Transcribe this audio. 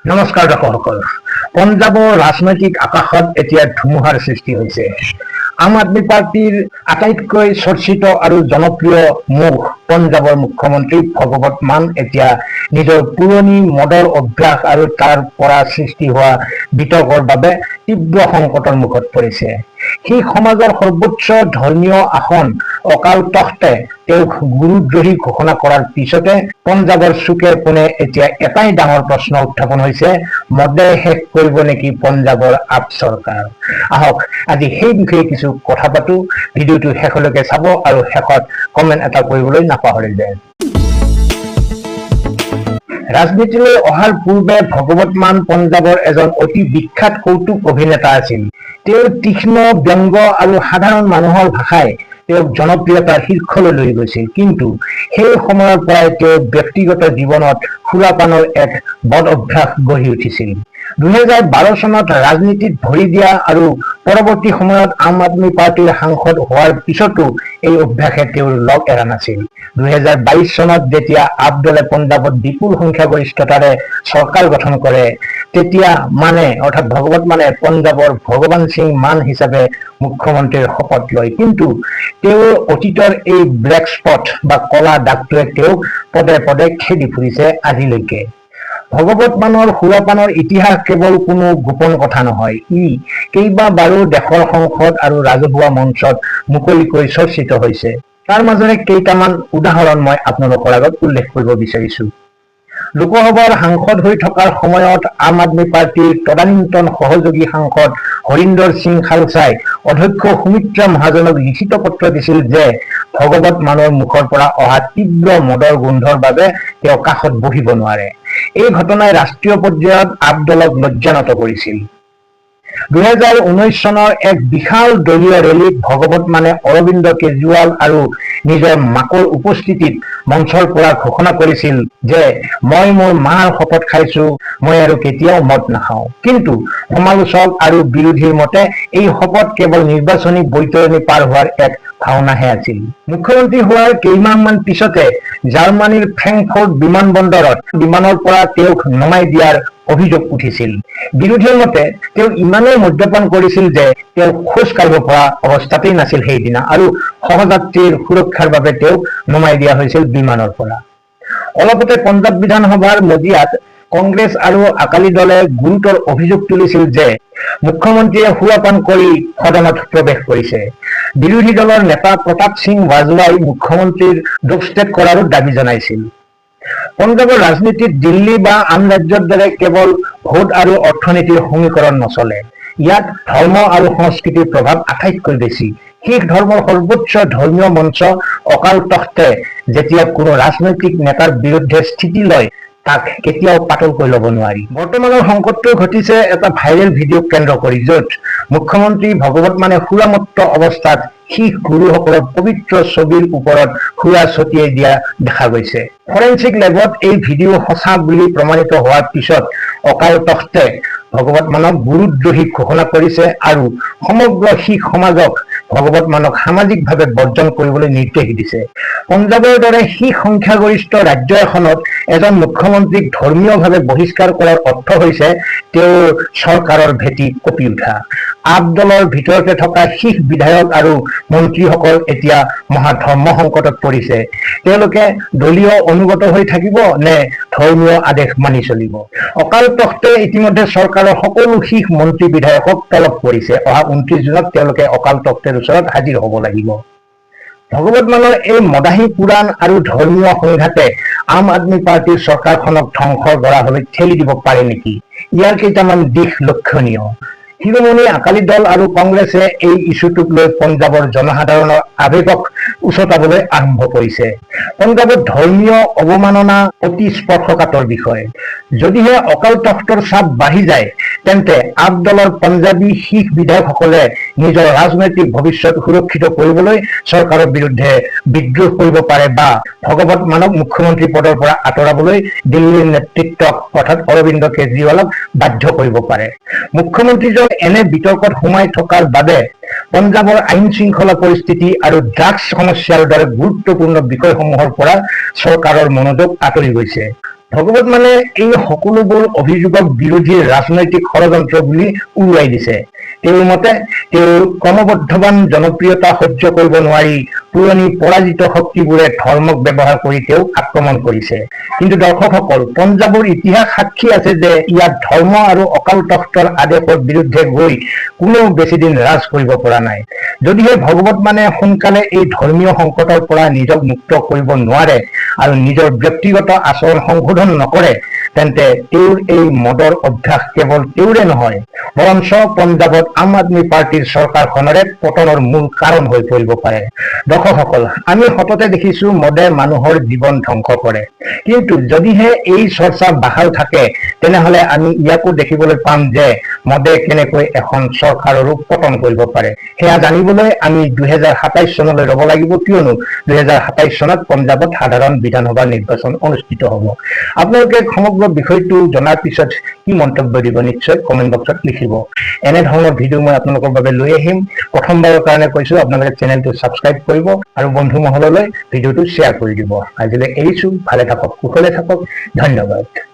নমস্কাৰ দৰ্শকসকল। পঞ্জাবৰ ৰাজনৈতিক আকাশত এতিয়া ধুমুহাৰ সৃষ্টি হৈছে। আম আদমি পাৰ্টিৰ আটাইতকৈ চৰ্চিত আৰু জনপ্ৰিয় মুখ পঞ্জাবৰ মুখ্যমন্ত্ৰী ভগৱত মান এতিয়া নিজৰ পুৰণি মদৰ অভ্যাস আৰু তাৰ পৰা সৃষ্টি হোৱা বিতৰ্কৰ বাবে তীব্ৰ সংকটৰ মুখত পৰিছে। সেই সমাজৰ সৰ্বোচ্চ ধৰ্মীয় আসন অকাল তখ্তে তেওঁক গুৰুদ্ৰোহী ঘোষণা কৰাৰ পিছতে পঞ্জাবৰ চুকে কোণে এতিয়া এটাই ডাঙৰ প্ৰশ্ন উত্থাপন হৈছে, মদে শেষ কৰিব নেকি পঞ্জাবৰ আপ চৰকাৰ? আহক আজি সেই বিষয়ে কিছু কথা পাতো। ভিডিঅ'টো শেষলৈকে চাব আৰু শেষত কমেণ্ট এটা কৰিবলৈ নাপাহৰিব। ৰাজনীতিলৈ অহাৰ পূৰ্বে ভগৱত মান পঞ্জাবৰ এজন অতি বিখ্যাত কৌতুক অভিনেতা আছিল। তেওঁৰ তীক্ষ্ণ ব্যংগ আৰু সাধাৰণ মানুহৰ ভাষাই তেওঁক জনপ্ৰিয়তাৰ শীৰ্ষলৈ লৈ গৈছিল। কিন্তু সেই সময়ৰ পৰাই তেওঁৰ ব্যক্তিগত জীৱনত সুৰাপানৰ এক বদ অভ্যাস গঢ়ি উঠিছিল। 2012 চনত ৰাজনীতিত ভৰি দিয়া আৰু পৰৱৰ্তী সময়ত আম আদমি পাৰ্টিৰ সাংসদ হোৱাৰ পিছতো এই অভ্যাসে তেওঁৰ লগ এৰা নাছিল। 2022 চনত যেতিয়া আপ দলে পঞ্জাবত বিপুল সংখ্যাগৰিষ্ঠতাৰে চৰকাৰ গঠন কৰে, তেতিয়া অৰ্থাৎ ভগৱত মানে পঞ্জাবৰ ভগৱান সিং মান হিচাপে মুখ্যমন্ত্ৰীৰ শপত লয়। কিন্তু তেওঁৰ অতীতৰ এই ব্লেক স্পট বা কলা দাগটোৱে তেওঁক পদে পদে খেদি ফুৰিছে আজিলৈকে। ভগৱত মানৰ সুৰাপানৰ ইতিহাস কেৱল কোনো গোপন কথা নহয়, ই কেইবাবাৰো দেশৰ সংসদ আৰু ৰাজহুৱা মঞ্চত মুকলিকৈ চৰ্চিত হৈছে। তাৰ মাজৰে কেইটামান উদাহৰণ মই আপোনালোকৰ আগত উল্লেখ কৰিব বিচাৰিছো। লোকসভাৰ সাংসদ হৈ থকাৰ সময়ত আম আদমি পাৰ্টিৰ তদানীন্তন সহযোগী সাংসদ হৰিন্দৰ সিং খালছাই অধ্যক্ষ সুমিত্ৰা মহাজনক লিখিত পত্ৰ দিছিল যে ভগৱত মানৰ মুখৰ পৰা অহা তীব্ৰ মদৰ গোন্ধৰ বাবে তেওঁ কাষত বহিব নোৱাৰে। এই ঘটনাই ৰাষ্ট্ৰীয় পৰ্যায়ত আপ দলক লজ্জানত কৰিছিল। 2019 চনৰ এক বিশাল দলীয় ৰেলীত ভগৱত মানে অৰবিন্দ কেজৰিৱাল আৰু নিজৰ মাকৰ উপস্থিতিত মঞ্চৰ পৰা ঘোষণা কৰিছিল যে মই মোৰ মাৰ শপত খাইছো, মই আৰু কেতিয়াও মদ নাখাওঁ। কিন্তু সমালোচক আৰু বিৰোধীৰ মতে এই শপত কেৱল নিৰ্বাচনী বৈতৰণি পাৰ হোৱাৰ এক ভাওনাহে আছিল। মুখ্যমন্ত্ৰী হোৱাৰ কেইমাহমান পিছতে জাৰ্মানীৰ ফ্ৰেংকফৰ্ট বিমানবন্দৰত বিমানৰ পৰা তেওঁক নমাই দিয়াৰ অভিযোগ উঠিছিল। বিৰোধীৰ মতে তেওঁ ইমানেই মদ্যপান কৰিছিল যে তেওঁ খোজ কাঢ়িব পৰা অৱস্থাতেই নাছিল সেইদিনা, আৰু সহযাত্ৰীৰ সুৰক্ষাৰ বাবে তেওঁক নমাই দিয়া হৈছিল বিমানৰ পৰা। অলপতে পঞ্জাৱ বিধানসভাৰ মজিয়াত কংগ্ৰেছ আৰু আকালি দলে গুৰুতৰ অভিযোগ তুলিছিল যে মুখ্যমন্ত্ৰীয়ে সুৰাপান কৰি সদনত প্ৰৱেশ কৰিছে। বিৰোধী দলৰ নেতা প্ৰতাপ সিং বাজৱাই মুখ্যমন্ত্ৰীৰ ডোৰষ্টেপ কৰাৰো দাবী জনাইছিল। পঞ্জাবৰ ৰাজনীতিত দিল্লী বা আন ৰাজ্যৰ দৰে কেৱল ভোট আৰু অৰ্থনীতিৰ সমীকৰণ নচলে। ইয়াত ধৰ্ম আৰু সংস্কৃতিৰ প্ৰভাৱ আটাইতকৈ বেছি। শিখ ধৰ্মৰ সৰ্বোচ্চ ধৰ্মীয় মঞ্চ অকাল তখ্তে যেতিয়া কোনো ৰাজনৈতিক নেতাৰ বিৰুদ্ধে স্থিতি লয়, তাক কেতিয়াও পাতলকৈ ল'ব নোৱাৰি। বৰ্তমানৰ সংকটটো ঘটিছে এটা ভাইৰেল ভিডিঅ'ক কেন্দ্ৰ কৰি, য'ত মুখ্যমন্ত্ৰী ভগৱত মানে সুৰামত্ত অৱস্থাত শিখ গুৰুসকলৰ পবিত্ৰ ছবিৰ ওপৰত সুৰা ছটিয়াই দিয়া দেখা গৈছে। ফৰেনচিক লেবত এই ভিডিঅ' সঁচা বুলি প্ৰমাণিত হোৱাৰ পিছত অকাল তখ্তে ভগৱত মানক গুৰুদ্ৰোহী ঘোষণা কৰিছে আৰু সমগ্ৰ শিখ সমাজক ভগৱত মানক সামাজিকভাৱে বৰ্জন কৰিবলৈ নিৰ্দেশ দিছে। পঞ্জাবৰ দৰে শিখ সংখ্যাগৰিষ্ঠ ৰাজ্য এখনত এজন মুখ্যমন্ত্ৰীক ধৰ্মীয়ভাৱে বহিষ্কাৰ কৰাৰ অৰ্থ হৈছে তেওঁৰ চৰকাৰৰ ভেটি কঁপি উঠা। আপ দলৰ ভিতৰতে থকা শিখ বিধায়ক আৰু মন্ত্ৰীসকল এতিয়া মহা ধৰ্ম সংকটত পৰিছে। তেওঁলোকে দলীয় অনুগত হৈ থাকিব নে ধৰ্মীয় আদেশ মানি চলিব? অকাল তখ্তে ইতিমধ্যে চৰকাৰৰ সকলো শিখ মন্ত্ৰী বিধায়কক তলব কৰিছে। অহা 29 জুনত তেওঁলোকে অকাল তখ্তেৰ ওচৰত হাজিৰ হ'ব লাগিব। ভগৱত মানৰ এই মদাহী পুৰাণ আৰু ধৰ্মীয় সংঘাতে আম আদমি পাৰ্টিৰ চৰকাৰখনক ধ্বংসৰ গৰাহলৈ ঠেলি দিব পাৰে নেকি? ইয়াৰ কেইটামান দিশ লক্ষণীয়। শিৰোমণি আকালি দল আৰু কংগ্ৰেছে এই ইছ্যুটোক লৈ পঞ্জাবৰ জনসাধাৰণৰ আৱেগক উচতাবলৈ আৰম্ভ কৰিছে। পঞ্জাবত ধৰ্মীয় অৱমাননা অতি স্পৰ্শকাতৰ বিষয়। যদিহে অকাল তখ্তৰ চাপ বাঢ়ি যায়, তেন্তে আপ দলৰ পঞ্জাবী শিখ বিধায়কসকলে নিজৰ ৰাজনৈতিক ভৱিষ্যত সুৰক্ষিত কৰিবলৈ চৰকাৰৰ বিৰুদ্ধে বিদ্ৰোহ কৰিব পাৰে বা ভগৱত মানক মুখ্যমন্ত্ৰী পদৰ পৰা আঁতৰাবলৈ দিল্লীৰ নেতৃত্বক অৰ্থাৎ অৰবিন্দ কেজৰিৱালক বাধ্য কৰিব পাৰে। মুখ্যমন্ত্ৰীজন এনে বিতৰ্কত সোমাই থকাৰ বাবে পঞ্জাবৰ আইন শৃংখলা পৰিস্থিতি আৰু ড্ৰাগছ সমস্যাৰ দৰে গুৰুত্বপূৰ্ণ বিষয়সমূহৰ পৰা চৰকাৰৰ মনোযোগ আঁতৰি গৈছে। ভগৱত মানে এই সকলোবোৰ অভিযোগক বিৰোধী ৰাজনৈতিক ষড়যন্ত্ৰ বুলি উৰুৱাই দিছে। তেওঁৰ মতে তেওঁৰ ক্ৰমবৰ্ধমান জনপ্ৰিয়তা সহ্য কৰিব নোৱাৰি পুৰণি পৰাজিত শক্তিবোৰে ধৰ্মক ব্যৱহাৰ কৰি তেওঁক আক্ৰমণ কৰিছে। কিন্তু দৰ্শকসকল, পঞ্জাৱৰ ইতিহাস সাক্ষী আছে যে ইয়াত ধৰ্ম আৰু অকাল তখ্তৰ আদেশৰ বিৰুদ্ধে গৈ কোনেও বেছিদিন ৰাজ কৰিব পৰা নাই। যদিহে ভগৱত মানে সোনকালে এই ধৰ্মীয় সংকটৰ পৰা নিজক মুক্ত কৰিব নোৱাৰে আৰু নিজৰ ব্যক্তিগত আচৰণ সংশোধন নকৰে, তেন্তে তেওঁৰ এই মদৰ অভ্যাস কেৱল তেওঁৰে নহয়, বৰঞ্চ পঞ্জাৱত আম আদমি পাৰ্টিৰ চৰকাৰখনৰে পতনৰ মূল কাৰণ হৈ পৰিব পাৰে। দৰ্শকসকল, আমি সততে দেখিছো মদে মানুহৰ জীৱন ধ্বংস কৰে। কিন্তু যদিহে এই চৰ্চা বাহাল থাকে, তেনেহলে আমি ইয়াকো দেখিবলৈ পাম যে মদে কেনেকৈ এখন চৰকাৰৰো পতন কৰিব পাৰে। সেয়া জানিবলৈ আমি 2027 চনলৈ ৰব লাগিব, কিয়নো 2027 চনত পঞ্জাৱত সাধাৰণ বিধানসভা নিৰ্বাচন অনুষ্ঠিত হ'ব। আপোনালোকে সমগ্ৰ বিষয়টো জনাৰ পিছত কি মন্তব্য দিব নিশ্চয় কমেণ্ট বক্সত লিখিব। এনেধৰণৰ ভিডিঅ' মই আপোনালোকৰ বাবে লৈ আহিম। প্ৰথমবাৰৰ কাৰণে কৈছো, আপোনালোকে চেনেলটো ছাবস্ক্ৰাইব কৰিব আৰু বন্ধু মহললৈ ভিডিঅ'টো শ্বেয়াৰ কৰি দিব। আজিলৈ এৰিছো, ভালে থাকক, কুশলে থাকক, ধন্যবাদ।